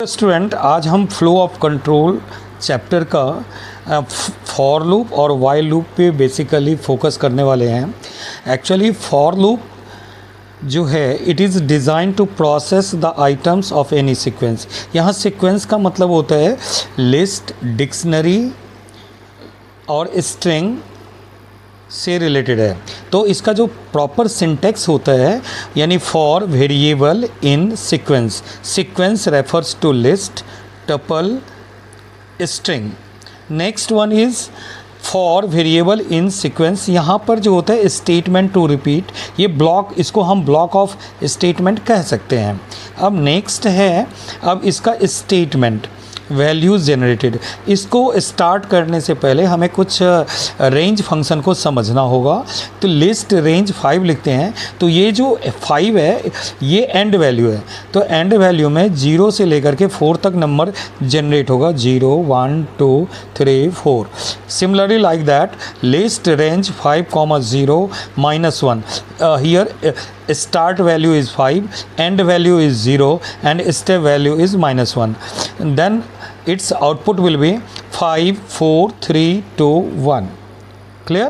Student, आज हम flow of control chapter का फॉर लूप और वाइल लूप पे बेसिकली फोकस करने वाले हैं। एक्चुअली फॉर लूप जो है it is designed to process the items of any sequence. यहाँ सीक्वेंस का मतलब होता है लिस्ट, डिक्शनरी और स्ट्रिंग से रिलेटेड है। तो इसका जो प्रॉपर सिंटेक्स होता है यानी for variable in sequence, sequence refers to list, tuple, string. Next one is for variable in sequence. यहाँ पर जो होता है स्टेटमेंट टू रिपीट, ये ब्लॉक, इसको हम ब्लॉक ऑफ स्टेटमेंट कह सकते हैं। अब नेक्स्ट है अब इसका स्टेटमेंट वैल्यूज़ जनरेटेड। इसको स्टार्ट करने से पहले हमें कुछ रेंज फंक्शन को समझना होगा। तो लिस्ट रेंज 5 लिखते हैं, तो ये जो 5 है ये एंड वैल्यू है। तो एंड वैल्यू में 0 से लेकर के 4 तक नंबर जनरेट होगा, 0 1 2 3 4। Similarly like that list range 5, 0 -1। Here start value is 5, end value is 0 and step value is -1. Then its output will be 5 4 3 2 1. Clear?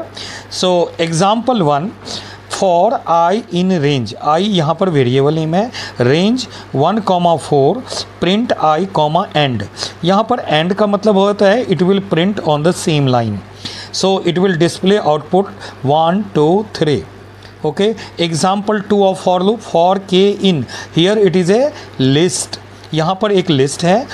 So example 1, for I in range, I यहाँ पर variable name है, range 1, 4 print I, end। यहाँ पर end का मतलब होता है it will print on the same line, so it will display output 1 2 3. Okay, example 2 of for loop, for k in, here it is a list। यहाँ पर एक लिस्ट है,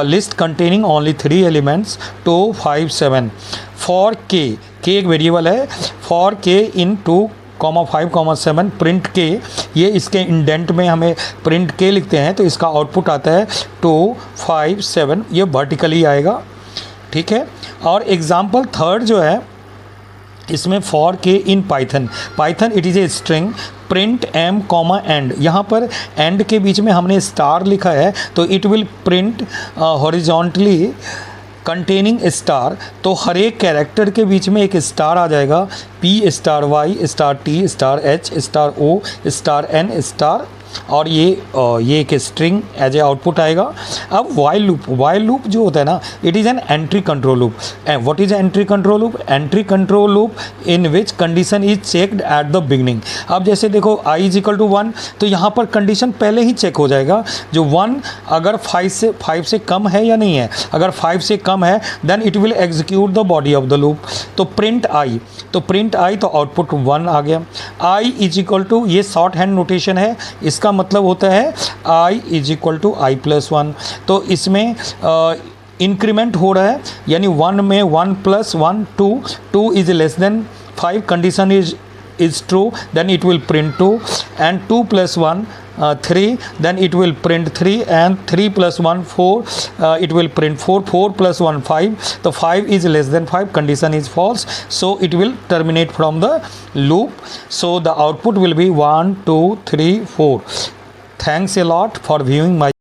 list containing only 3 elements 2 5 7। For के एक variable है, for k in 2, 5, 7 print के, ये इसके इंडेंट में हमें प्रिंट के लिखते हैं तो इसका आउटपुट आता है 2 5 7, ये वर्टिकली आएगा। ठीक है। और एग्जाम्पल थर्ड जो है इसमें for k in Python it is a string print m end. यहाँ पर एंड के बीच में हमने स्टार लिखा है तो it will print horizontally containing star. तो हर एक कैरेक्टर के बीच में एक स्टार आ जाएगा, P star Y star T star H star O star N star, और ये एक स्ट्रिंग एज ए आउटपुट आएगा। अब वाइल लूप जो होता है ना, it is an entry control loop. What is entry control loop? Entry control loop in which condition is checked at the beginning. अब जैसे देखो I इज इक्वल टू 1, तो यहाँ पर कंडीशन पहले ही चेक हो जाएगा, जो 1 अगर 5 से कम है या नहीं है। अगर 5 से कम है then it will execute the body of the loop. तो प्रिंट I, तो आउटपुट 1 आ गया। I इज इक्वल टू, ये शॉर्ट हैंड नोटेशन है, इसका मतलब होता है I is equal to I plus 1। तो इसमें इंक्रीमेंट हो रहा है, यानी 1 में 1 + 1 2 is less than 5, condition is true, then it will print 2, and 2 + 1 3, then it will print 3, and 3 + 1 4, it will print 4, 4 + 1 5, so 5 is less than 5, condition is false, so it will terminate from the loop. So the output will be 1 2 3 4. Thanks a lot for viewing my